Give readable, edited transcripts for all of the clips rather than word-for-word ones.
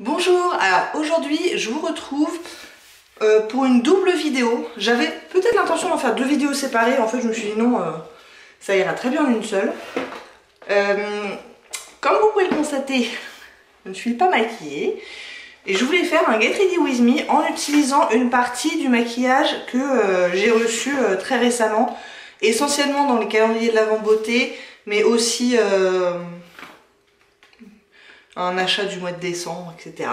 Bonjour, alors aujourd'hui je vous retrouve pour une double vidéo. J'avais peut-être l'intention d'en faire deux vidéos séparées, en fait je me suis dit non, ça ira très bien en une seule. Comme vous pouvez le constater, je ne suis pas maquillée et je voulais faire un Get Ready With Me en utilisant une partie du maquillage que j'ai reçu très récemment, essentiellement dans les calendriers de l'Avent Beauté, mais aussi un achat du mois de décembre, etc.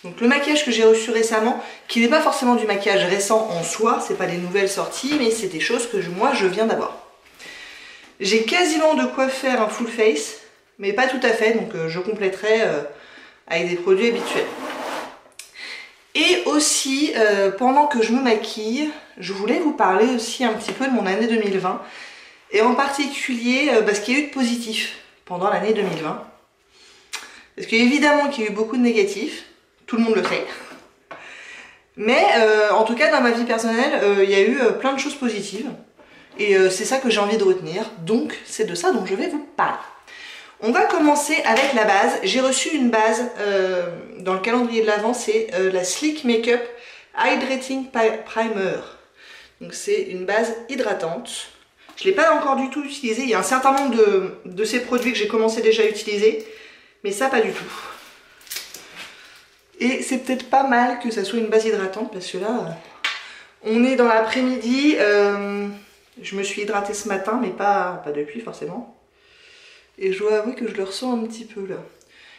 Donc le maquillage que j'ai reçu récemment, qui n'est pas forcément du maquillage récent en soi, c'est pas des nouvelles sorties, mais c'est des choses que moi je viens d'avoir. J'ai quasiment de quoi faire un full face, mais pas tout à fait, donc je compléterai avec des produits habituels. Et aussi, pendant que je me maquille, je voulais vous parler aussi un petit peu de mon année 2020, et en particulier ce qu'il y a eu de positif pendant l'année 2020. Parce qu'évidemment qu'il y a eu beaucoup de négatifs, tout le monde le sait. Mais en tout cas dans ma vie personnelle, il y a eu plein de choses positives. Et c'est ça que j'ai envie de retenir. Donc c'est de ça dont je vais vous parler. On va commencer avec la base. J'ai reçu une base dans le calendrier de l'Avent, c'est la Sleek Makeup Hydrating Primer. Donc c'est une base hydratante. Je ne l'ai pas encore du tout utilisée. Il y a un certain nombre de ces produits que j'ai commencé déjà à utiliser. Mais ça, pas du tout. Et c'est peut-être pas mal que ça soit une base hydratante parce que là, on est dans l'après-midi. Je me suis hydratée ce matin, mais pas depuis forcément. Et je dois avouer que je le ressens un petit peu là.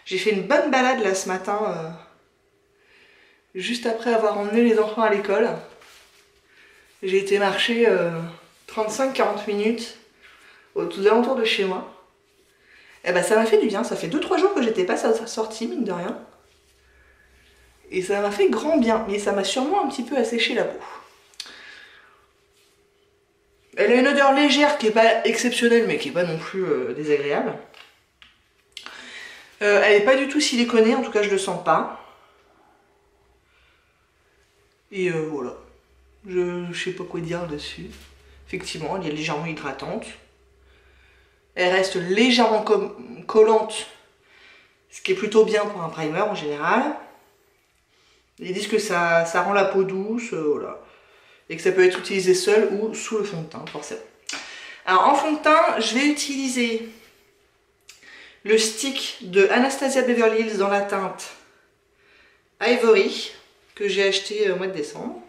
J'ai fait une bonne balade là ce matin, juste après avoir emmené les enfants à l'école. J'ai été marcher 35-40 minutes aux alentours de chez moi. Et bah ça m'a fait du bien, ça fait 2-3 jours que j'étais pas sortie, mine de rien. Et ça m'a fait grand bien, mais ça m'a sûrement un petit peu asséché la peau. Elle a une odeur légère qui est pas exceptionnelle, mais qui est pas non plus désagréable. Elle est pas du tout siliconée, en tout cas je le sens pas. Et voilà. Je sais pas quoi dire dessus. Effectivement, elle est légèrement hydratante. Elle reste légèrement collante, ce qui est plutôt bien pour un primer en général. Ils disent que ça rend la peau douce, voilà. Et que ça peut être utilisé seul ou sous le fond de teint, forcément. Alors en fond de teint, je vais utiliser le stick de Anastasia Beverly Hills dans la teinte Ivory, que j'ai acheté au mois de décembre.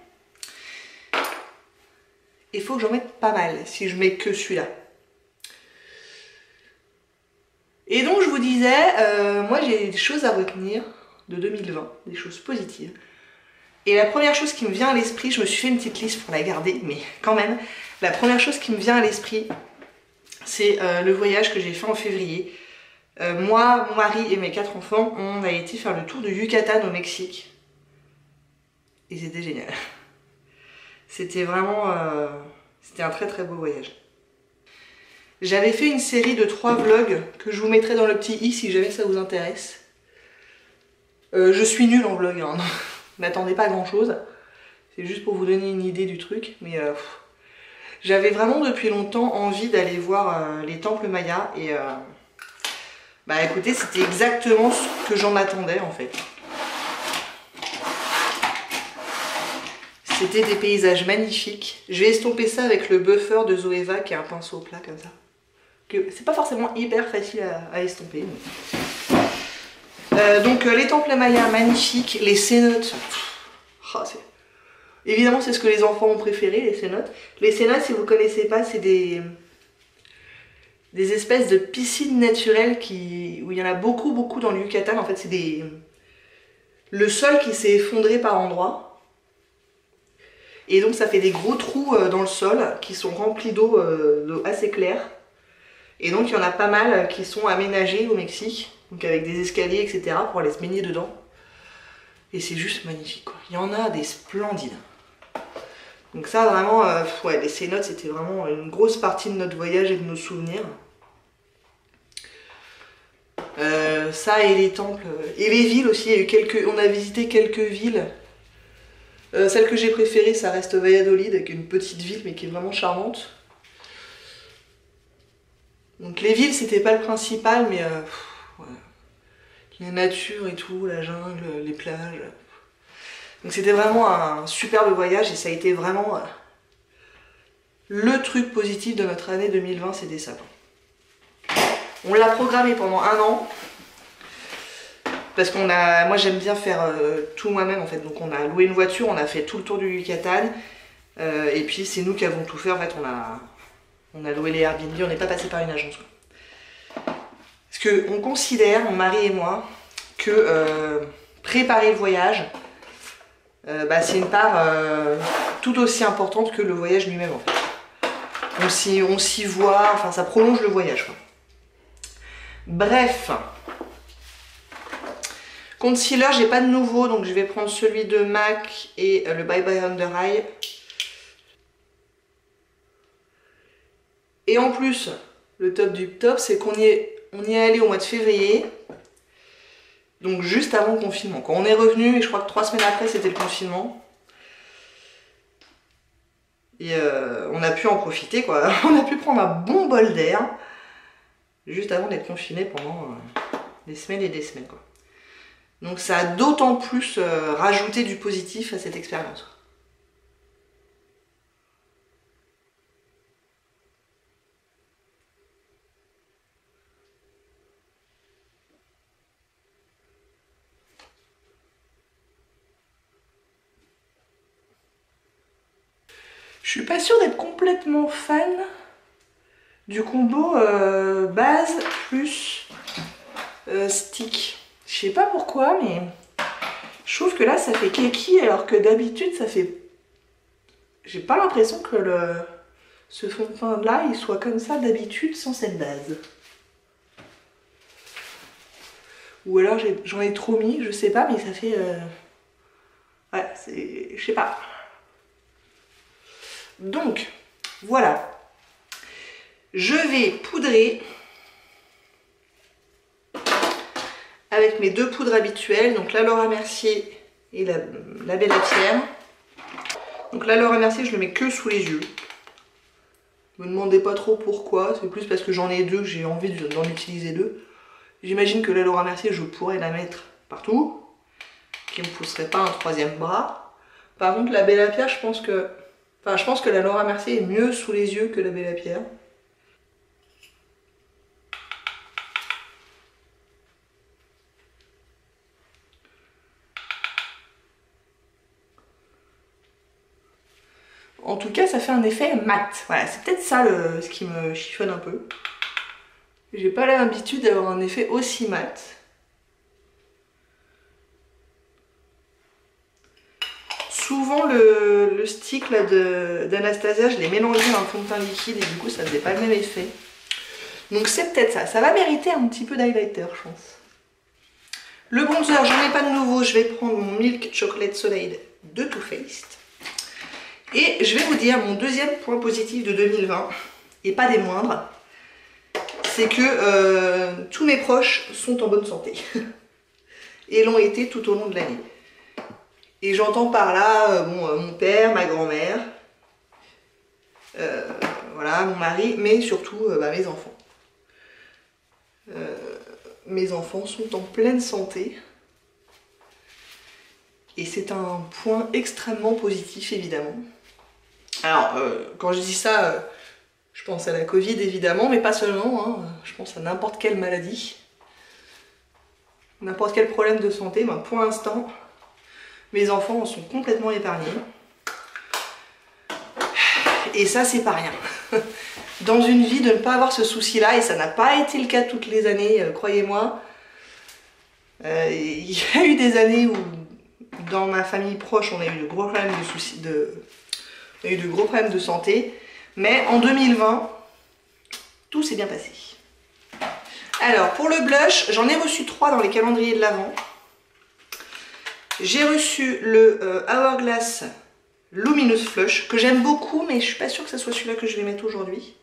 Il faut que j'en mette pas mal, si je mets que celui-là. Et donc je vous disais, moi j'ai des choses à retenir de 2020, des choses positives. Et la première chose qui me vient à l'esprit, je me suis fait une petite liste pour la garder, mais quand même, la première chose qui me vient à l'esprit, c'est le voyage que j'ai fait en février. Moi, mon mari et mes 4 enfants, on a été faire le tour du Yucatan au Mexique. Et c'était génial. C'était vraiment... c'était un très très beau voyage. J'avais fait une série de 3 vlogs que je vous mettrai dans le petit i si jamais ça vous intéresse. Je suis nulle en vlog, hein. N'attendez pas grand chose. C'est juste pour vous donner une idée du truc. Mais j'avais vraiment depuis longtemps envie d'aller voir les temples mayas. Et bah écoutez, c'était exactement ce que j'en attendais en fait. C'était des paysages magnifiques. Je vais estomper ça avec le buffer de Zoeva qui est un pinceau plat comme ça. C'est pas forcément hyper facile à estomper. Mais... donc les temples mayas magnifiques, les cénotes. Oh, évidemment c'est ce que les enfants ont préféré, les cénotes. Les cénotes, si vous ne connaissez pas, c'est des espèces de piscines naturelles où il y en a beaucoup dans le Yucatan. En fait c'est le sol qui s'est effondré par endroits. Et donc ça fait des gros trous dans le sol qui sont remplis d'eau assez claire. Et donc il y en a pas mal qui sont aménagés au Mexique, donc avec des escaliers, etc. pour aller se baigner dedans. Et c'est juste magnifique, quoi. Il y en a des splendides. Donc ça vraiment, ouais, les cénotes c'était vraiment une grosse partie de notre voyage et de nos souvenirs. Ça et les temples, et les villes aussi, il y a eu on a visité quelques villes. Celle que j'ai préférée, ça reste Valladolid, avec une petite ville mais qui est vraiment charmante. Donc les villes c'était pas le principal, mais ouais. La nature et tout, la jungle, les plages. Donc c'était vraiment un superbe voyage et ça a été vraiment le truc positif de notre année 2020, c'était ça. On l'a programmé pendant 1 an. Parce moi j'aime bien faire tout moi-même en fait. Donc on a loué une voiture, on a fait tout le tour du Yucatan. Et puis c'est nous qui avons tout fait en fait. On a loué les Airbnb, on n'est pas passé par une agence. Parce qu'on considère, mon mari et moi, que préparer le voyage, c'est une part tout aussi importante que le voyage lui-même en fait. On s'y voit, enfin ça prolonge le voyage quoi. Bref. Concealer, j'ai pas de nouveau, donc je vais prendre celui de MAC et le Bye Bye Under Eye. Et en plus, le top du top, c'est qu'on y est allé au mois de février, donc juste avant le confinement. Quand on est revenu, et je crois que 3 semaines après, c'était le confinement. Et on a pu en profiter, quoi. On a pu prendre un bon bol d'air, juste avant d'être confiné pendant des semaines et des semaines, quoi. Donc ça a d'autant plus rajouté du positif à cette expérience. Je suis pas sûre d'être complètement fan du combo base plus stick. Je sais pas pourquoi, mais je trouve que là ça fait keki alors que d'habitude ça fait... J'ai pas l'impression que ce fond de teint là il soit comme ça d'habitude sans cette base. Ou alors j'en ai trop mis, je sais pas, mais ça fait... Ouais, c'est... je sais pas. Donc, voilà. Je vais poudrer avec mes 2 poudres habituelles, donc la Laura Mercier et la Belle à Pierre. Donc la Laura Mercier, je le mets que sous les yeux. Ne me demandez pas trop pourquoi, c'est plus parce que j'en ai 2 que j'ai envie d'en utiliser 2. J'imagine que la Laura Mercier, je pourrais la mettre partout, qui ne me pousserait pas un 3e bras. Par contre, la Belle à Pierre, je pense que la Laura Mercier est mieux sous les yeux que la Belle à Pierre. En tout cas, ça fait un effet mat. Voilà, c'est peut-être ça ce qui me chiffonne un peu. J'ai pas l'habitude d'avoir un effet aussi mat. Souvent, le stick d'Anastasia, je l'ai mélangé dans un fond de teint liquide et du coup, ça faisait pas le même effet. Donc c'est peut-être ça. Ça va mériter un petit peu d'highlighter, je pense. Le bronzer, j'en ai pas de nouveau. Je vais prendre mon Milk Chocolate Soleil de Too Faced. Et je vais vous dire mon 2e point positif de 2020, et pas des moindres, c'est que tous mes proches sont en bonne santé. Et l'ont été tout au long de l'année. Et j'entends par là mon père, ma grand-mère, voilà, mon mari, mais surtout mes enfants. Mes enfants sont en pleine santé. Et c'est un point extrêmement positif, évidemment. Alors, quand je dis ça, je pense à la Covid, évidemment, mais pas seulement. Hein. Je pense à n'importe quelle maladie, n'importe quel problème de santé. Ben, pour l'instant, mes enfants en sont complètement épargnés. Et ça, c'est pas rien. Dans une vie, de ne pas avoir ce souci-là, et ça n'a pas été le cas toutes les années, croyez-moi. Il y a eu des années où, dans ma famille proche, on a eu de gros problèmes on a eu de gros problèmes de santé. Mais en 2020, tout s'est bien passé. Alors, pour le blush, j'en ai reçu 3 dans les calendriers de l'Avent. J'ai reçu le Hourglass Luminous Flush, que j'aime beaucoup, mais je suis pas sûre que ce soit celui-là que je vais mettre aujourd'hui,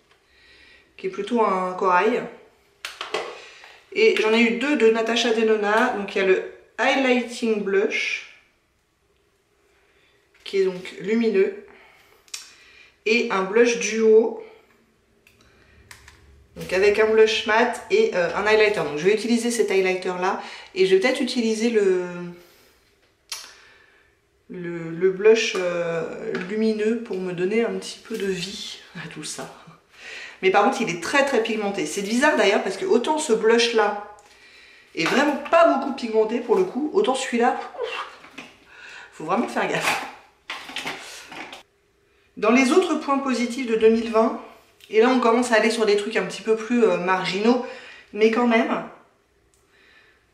qui est plutôt un corail. Et j'en ai eu 2 de Natasha Denona. Donc il y a le Highlighting Blush, qui est donc lumineux, et un blush duo Donc avec un blush mat et un highlighter. Donc je vais utiliser cet highlighter là et je vais peut-être utiliser le blush lumineux pour me donner un petit peu de vie à tout ça. Mais par contre il est très très pigmenté. C'est bizarre d'ailleurs parce que autant ce blush là est vraiment pas beaucoup pigmenté pour le coup, autant celui-là, faut vraiment faire gaffe. Dans les autres points positifs de 2020, et là on commence à aller sur des trucs un petit peu plus marginaux, mais quand même,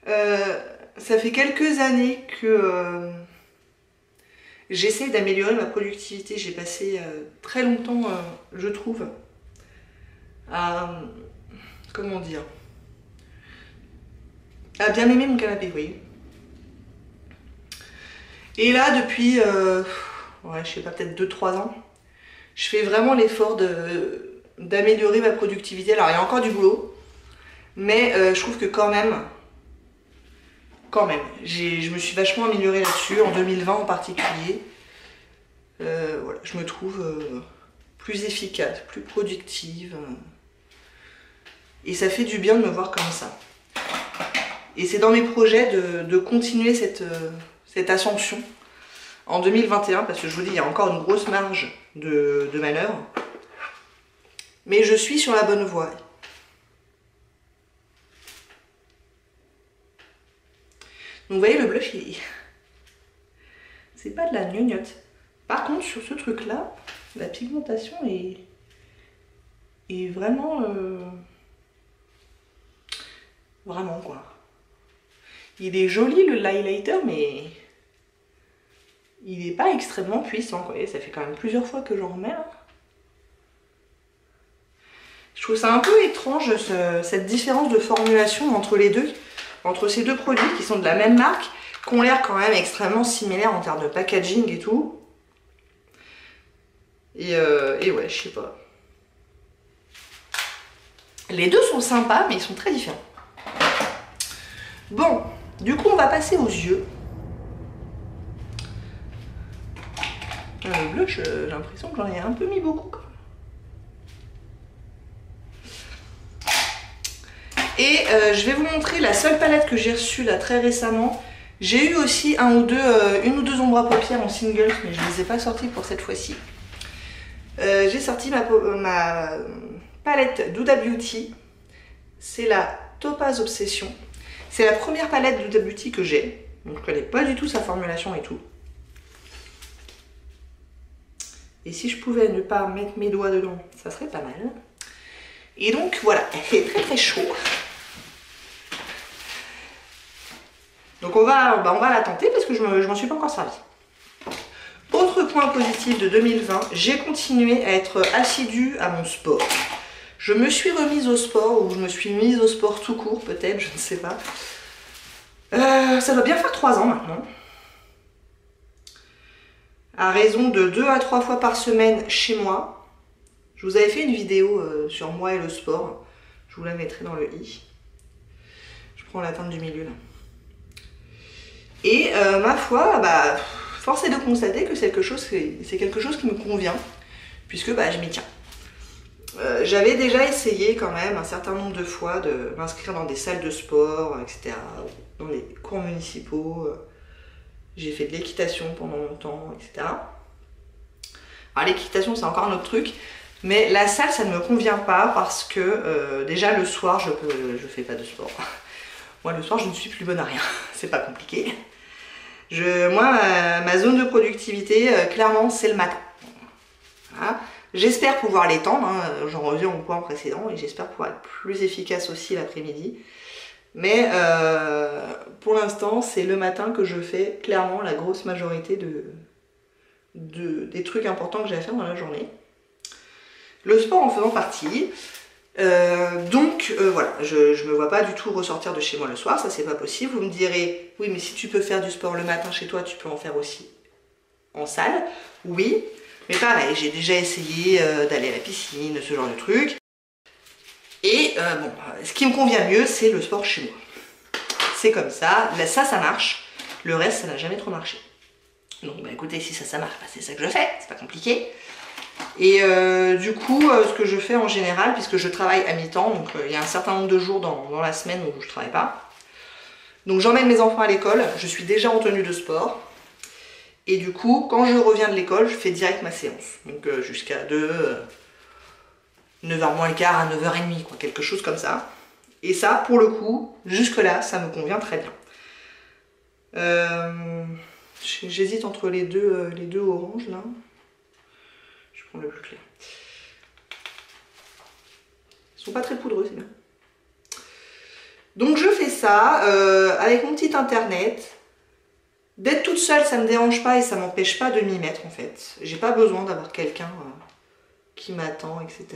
ça fait quelques années que j'essaie d'améliorer ma productivité. J'ai passé très longtemps, je trouve, à, comment dire, à bien aimer mon canapé, vous voyez. Et là, depuis, ouais, je sais pas, peut-être 2-3 ans, je fais vraiment l'effort d'améliorer ma productivité. Alors, il y a encore du boulot, mais je trouve que quand même, je me suis vachement améliorée là-dessus, en 2020 en particulier. Voilà, je me trouve plus efficace, plus productive. Et ça fait du bien de me voir comme ça. Et c'est dans mes projets de continuer cette ascension en 2021, parce que je vous dis, il y a encore une grosse marge de manœuvre. Mais je suis sur la bonne voie. Donc vous voyez, le blush, c'est pas de la gnognotte. Par contre, sur ce truc-là, la pigmentation est vraiment... vraiment, quoi. Il est joli, le highlighter, mais... il n'est pas extrêmement puissant, quoi. Et ça fait quand même plusieurs fois que j'en remets, là. Je trouve ça un peu étrange, cette différence de formulation entre les deux, entre ces deux produits qui sont de la même marque, qui ont l'air quand même extrêmement similaires en termes de packaging et tout. Et ouais, je sais pas. Les deux sont sympas, mais ils sont très différents. Bon, du coup, on va passer aux yeux. Le blush, j'ai l'impression que j'en ai un peu mis beaucoup, quand même. Et je vais vous montrer la seule palette que j'ai reçue là très récemment. J'ai eu aussi une ou deux ombres à paupières en single, mais je ne les ai pas sorties pour cette fois-ci. J'ai sorti ma palette d'Huda Beauty. C'est la Topaz Obsession. C'est la première palette d'Huda Beauty que j'ai. Donc je ne connais pas du tout sa formulation et tout. Et si je pouvais ne pas mettre mes doigts dedans, ça serait pas mal. Et donc voilà, elle fait très très chaud. Donc on va la tenter parce que je m'en suis pas encore servi. Autre point positif de 2020, j'ai continué à être assidue à mon sport. Je me suis remise au sport, ou je me suis mise au sport tout court peut-être, je ne sais pas. Ça doit bien faire 3 ans maintenant. À raison de 2 à 3 fois par semaine chez moi. Je vous avais fait une vidéo sur moi et le sport. Je vous la mettrai dans le i. Je prends la teinte du milieu là. Et ma foi, force est de constater que c'est quelque chose qui me convient, puisque je m'y tiens. J'avais déjà essayé quand même un certain nombre de fois de m'inscrire dans des salles de sport, etc., dans les cours municipaux. J'ai fait de l'équitation pendant longtemps, etc. Alors l'équitation c'est encore un autre truc, mais la salle ça ne me convient pas parce que déjà le soir je fais pas de sport. Moi le soir je ne suis plus bonne à rien, c'est pas compliqué. Moi ma zone de productivité clairement c'est le matin. Voilà. J'espère pouvoir l'étendre, hein. J'en reviens au point précédent et j'espère pouvoir être plus efficace aussi l'après-midi. Mais pour l'instant c'est le matin que je fais clairement la grosse majorité des trucs importants que j'ai à faire dans la journée. Le sport en faisant partie. Voilà, je me vois pas du tout ressortir de chez moi le soir, ça c'est pas possible. Vous me direz, oui mais si tu peux faire du sport le matin chez toi, tu peux en faire aussi en salle. Oui, mais pareil, j'ai déjà essayé d'aller à la piscine, ce genre de trucs. Et ce qui me convient mieux, c'est le sport chez moi. C'est comme ça, là, ça marche. Le reste, ça n'a jamais trop marché. Donc écoutez, si ça marche, c'est ça que je fais, c'est pas compliqué. Et du coup, ce que je fais en général, puisque je travaille à mi-temps, donc il y a un certain nombre de jours dans la semaine où je ne travaille pas. Donc j'emmène mes enfants à l'école, je suis déjà en tenue de sport. Et du coup, quand je reviens de l'école, je fais direct ma séance. Donc jusqu'à 9h moins le quart à 9h30, quoi, quelque chose comme ça. Et ça, pour le coup, jusque-là, ça me convient très bien. J'hésite entre les deux oranges, là. Je prends le plus clair. Ils sont pas très poudreux, c'est bien. Donc je fais ça avec mon petit internet. D'être toute seule, ça me dérange pas et ça m'empêche pas de m'y mettre en fait. J'ai pas besoin d'avoir quelqu'un qui m'attend, etc.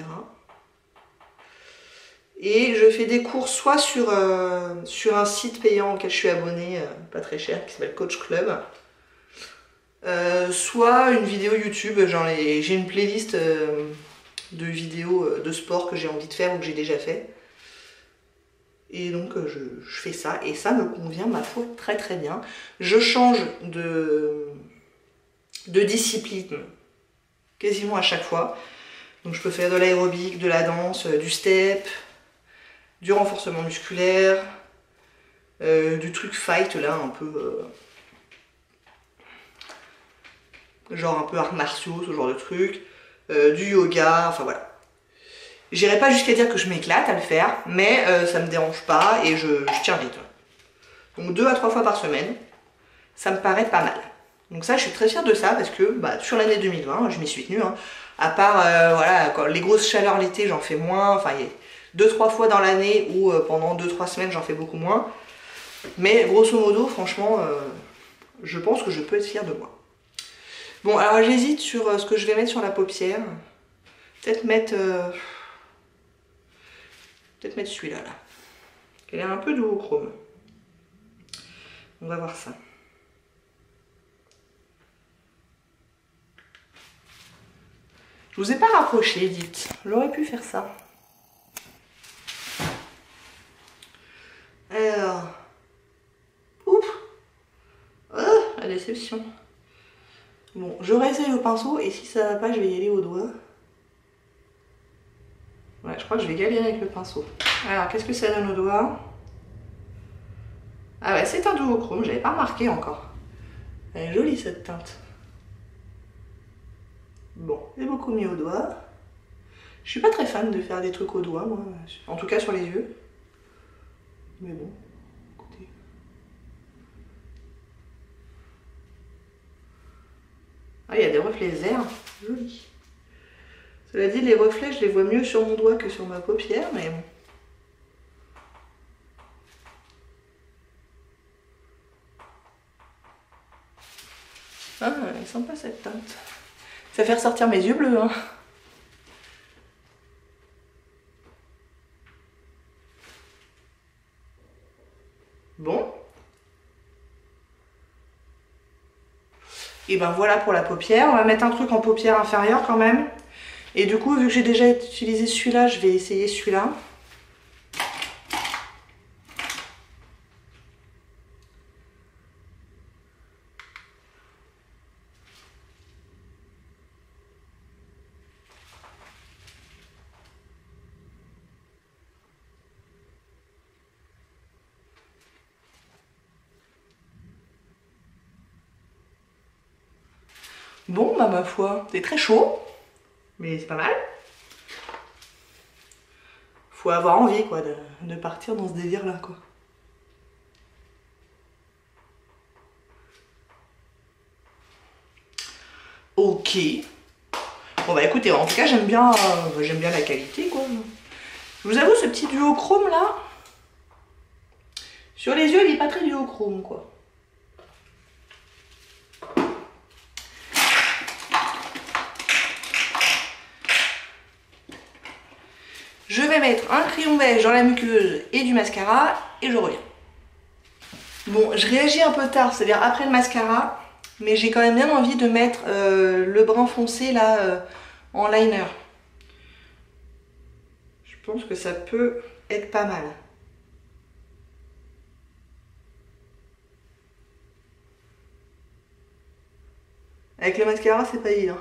Et je fais des cours soit sur un site payant auquel je suis abonnée, pas très cher, qui s'appelle Coach Club. Soit une vidéo YouTube, j'ai une playlist de vidéos de sport que j'ai envie de faire ou que j'ai déjà fait. Et donc je fais ça et ça me convient ma foi très très bien. Je change de discipline quasiment à chaque fois. Donc je peux faire de l'aérobic, de la danse, du step, du renforcement musculaire, du truc fight là un peu genre un peu arts martiaux, ce genre de truc, du yoga, enfin voilà. J'irai pas jusqu'à dire que je m'éclate à le faire, mais ça me dérange pas et je tiens vite. Donc 2 à 3 fois par semaine, ça me paraît pas mal. Donc ça, je suis très fière de ça parce que sur l'année 2020, je m'y suis tenue. Hein. À part voilà, quand les grosses chaleurs l'été, j'en fais moins. Enfin, il y a 2-3 fois dans l'année où pendant 2-3 semaines, j'en fais beaucoup moins. Mais grosso modo, franchement, je pense que je peux être fière de moi. Bon, alors j'hésite sur ce que je vais mettre sur la paupière. Peut-être mettre celui-là, là. Il a l'air un peu duochrome. On va voir ça. Je vous ai pas rapproché, dites. J'aurais pu faire ça. Alors. Ouf. Oh, la déception. Bon, je réessaye au pinceau et si ça va pas, je vais y aller au doigt. Ouais, je crois que je vais galérer avec le pinceau. Alors, qu'est-ce que ça donne au doigt? Ah ouais, c'est un duochrome, j'avais pas remarqué encore. Elle est jolie cette teinte. Bon, c'est beaucoup mieux au doigt. Je suis pas très fan de faire des trucs au doigt, moi. En tout cas sur les yeux. Mais bon, écoutez. Ah, il y a des reflets verts. Joli. Cela dit, les reflets, je les vois mieux sur mon doigt que sur ma paupière, mais bon. Ah, elle est sympa cette teinte. Ça fait ressortir mes yeux bleus, hein. Bon. Et ben voilà pour la paupière. On va mettre un truc en paupière inférieure quand même. Et du coup, vu que j'ai déjà utilisé celui-là, je vais essayer celui-là. Bon, bah ma foi, c'est très chaud, mais c'est pas mal. Faut avoir envie, quoi, de partir dans ce délire-là, quoi. Ok. Bon bah écoutez, en tout cas, j'aime bien la qualité, quoi. Je vous avoue, ce petit duochrome, là, sur les yeux, il est pas très duochrome, quoi. Je vais mettre un crayon beige dans la muqueuse et du mascara et je reviens. Bon, je réagis un peu tard, c'est-à-dire après le mascara, mais j'ai quand même bien envie de mettre le brun foncé là en liner. Je pense que ça peut être pas mal. Avec le mascara, c'est pas évident.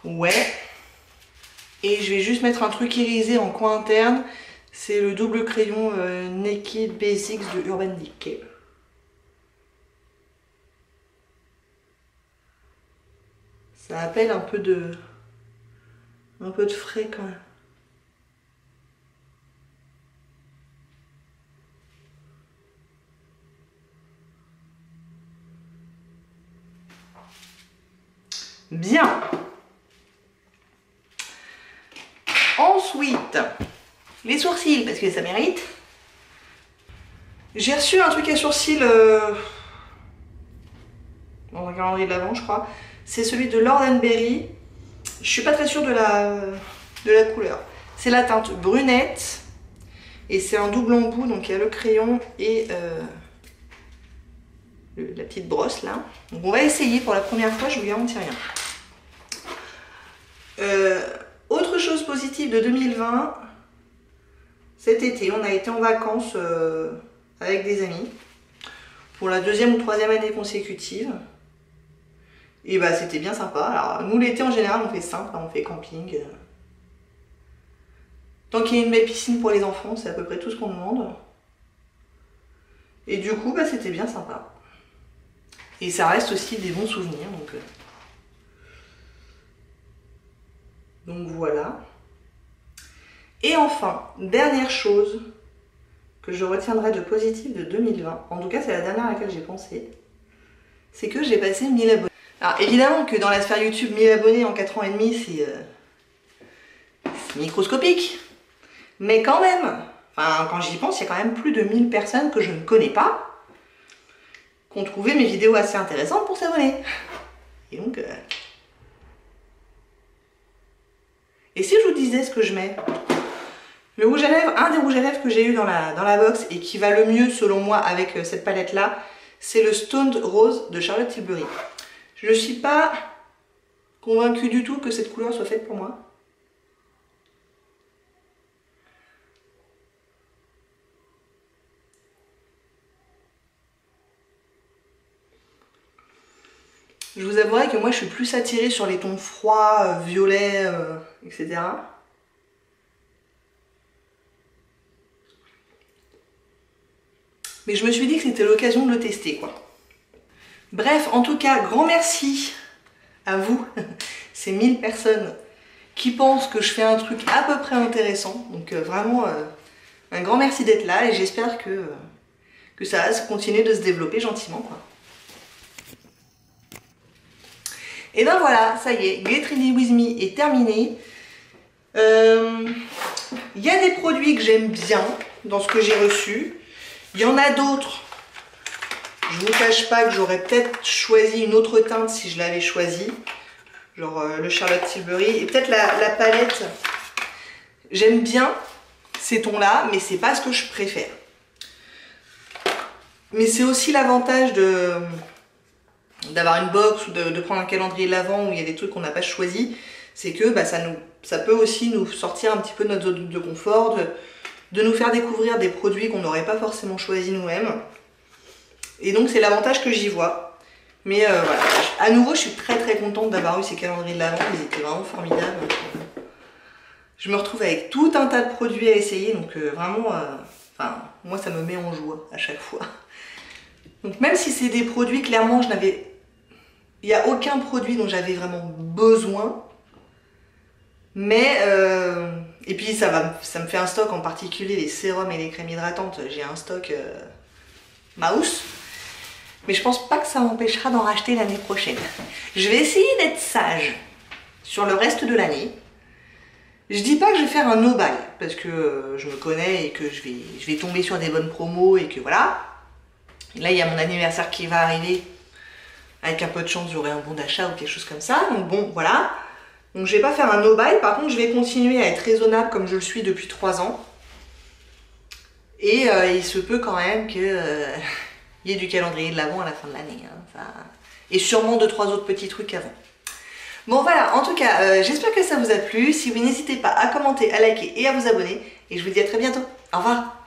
Ouais. Et je vais juste mettre un truc irisé en coin interne. C'est le double crayon Naked Basics de Urban Decay. Ça appelle un peu de frais quand même. Bien. Ensuite, les sourcils, parce que ça mérite. J'ai reçu un truc à sourcils dans un calendrier de l'Avent, je crois. C'est celui de Lord & Berry. Je suis pas très sûre de la couleur. C'est la teinte brunette. Et c'est un double embout, donc il y a le crayon et la petite brosse là. Donc on va essayer pour la première fois, je vous garantis rien. Autre chose positive de 2020, cet été on a été en vacances avec des amis pour la 2e ou 3e année consécutive. Et bah c'était bien sympa. Alors nous l'été en général on fait simple, on fait camping. Tant qu'il y a une belle piscine pour les enfants, c'est à peu près tout ce qu'on demande. Et du coup bah c'était bien sympa. Et ça reste aussi des bons souvenirs. Donc voilà. Et enfin, dernière chose que je retiendrai de positif de 2020, en tout cas c'est la dernière à laquelle j'ai pensé, c'est que j'ai passé 1000 abonnés. Alors évidemment que dans la sphère YouTube, 1000 abonnés en 4 ans et demi, c'est microscopique. Mais quand même, enfin quand j'y pense, il y a quand même plus de 1000 personnes que je ne connais pas qui ont trouvé mes vidéos assez intéressantes pour s'abonner. Et donc... Et si je vous disais ce que je mets? Le rouge à lèvres, un des rouges à lèvres que j'ai eu dans la box et qui va le mieux selon moi avec cette palette là, c'est le Stoned Rose de Charlotte Tilbury. Je ne suis pas convaincue du tout que cette couleur soit faite pour moi. Je vous avouerai que moi je suis plus attirée sur les tons froids, violets, etc. Mais je me suis dit que c'était l'occasion de le tester, quoi. Bref, en tout cas, grand merci à vous, ces 1000 personnes qui pensent que je fais un truc à peu près intéressant. Donc vraiment, un grand merci d'être là et j'espère que ça va continuer de se développer gentiment, quoi. Et ben voilà, ça y est, Get Ready With Me est terminé. Il y a des produits que j'aime bien dans ce que j'ai reçu. Il y en a d'autres. Je vous cache pas que j'aurais peut-être choisi une autre teinte si je l'avais choisi. Genre le Charlotte Tilbury. Et peut-être la palette. J'aime bien ces tons-là, mais c'est pas ce que je préfère. Mais c'est aussi l'avantage d'avoir une box ou de prendre un calendrier de l'Avent où il y a des trucs qu'on n'a pas choisi. C'est que bah, ça peut aussi nous sortir un petit peu de notre zone de confort, de nous faire découvrir des produits qu'on n'aurait pas forcément choisi nous-mêmes. Et donc c'est l'avantage que j'y vois. Mais voilà, à nouveau je suis très très contente d'avoir eu ces calendriers de l'Avent, ils étaient vraiment formidables. Je me retrouve avec tout un tas de produits à essayer, donc vraiment, enfin, moi ça me met en joie à chaque fois. Donc même si c'est des produits, clairement il n'y a aucun produit dont j'avais vraiment besoin. Mais, et puis ça me fait un stock, en particulier les sérums et les crèmes hydratantes, j'ai un stock mouse. Mais je pense pas que ça m'empêchera d'en racheter l'année prochaine. Je vais essayer d'être sage sur le reste de l'année. Je dis pas que je vais faire un no-buy, parce que je me connais et que je vais tomber sur des bonnes promos et que voilà. Et là il y a mon anniversaire qui va arriver. Avec un peu de chance j'aurai un bon d'achat ou quelque chose comme ça. Donc bon, voilà. Donc je vais pas faire un no-buy, par contre je vais continuer à être raisonnable comme je le suis depuis 3 ans. Et il se peut quand même que il y ait du calendrier de l'Avent à la fin de l'année. Hein, et sûrement 2-3 autres petits trucs avant. Bon voilà, en tout cas, j'espère que ça vous a plu. Si vous n'hésitez pas à commenter, à liker et à vous abonner. Et je vous dis à très bientôt. Au revoir.